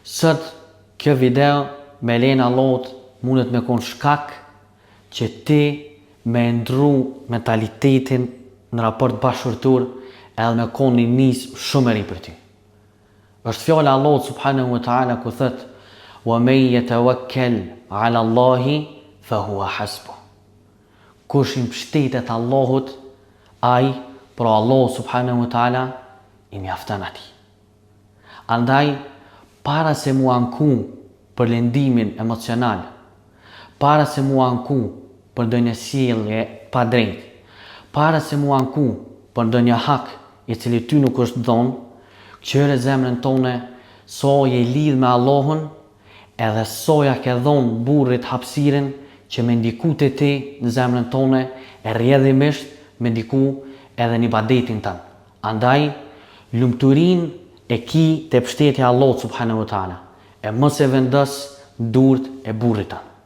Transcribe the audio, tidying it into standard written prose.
Sot kjo video me lejen e Allahut mundet me kon shkak që ti me ndru mentalitetin në raport bashkëtorë edhe me kon një nis shumë e ri për ty. Është fjala e Allahut subhanahu wa taala ku thot: "Wa man yatawakkal 'ala Allahi fa huwa hasbuh." Kush i mbështetet Allahut, ai për Allahu subhanahu wa taala i mjafton atij. Andaj, para se mu anku për lëndimin emocional, para se mu anku për ndonjë sjellje pa drejtë, para se mu anku për ndonjë hak i cili ty nuk është dhon, qyre zemrën tone so je lidh me Allahun, edhe so ja ke dhon burrit hapësiren që me ndiku te ti në zemrën tone e rrjedhimisht me ndiku edhe në ibadetin tënë. Andaj, lumturin e ki te mbështetja e Allahut subhanahu wa taala, e mos e vendos durt e burrit tënë.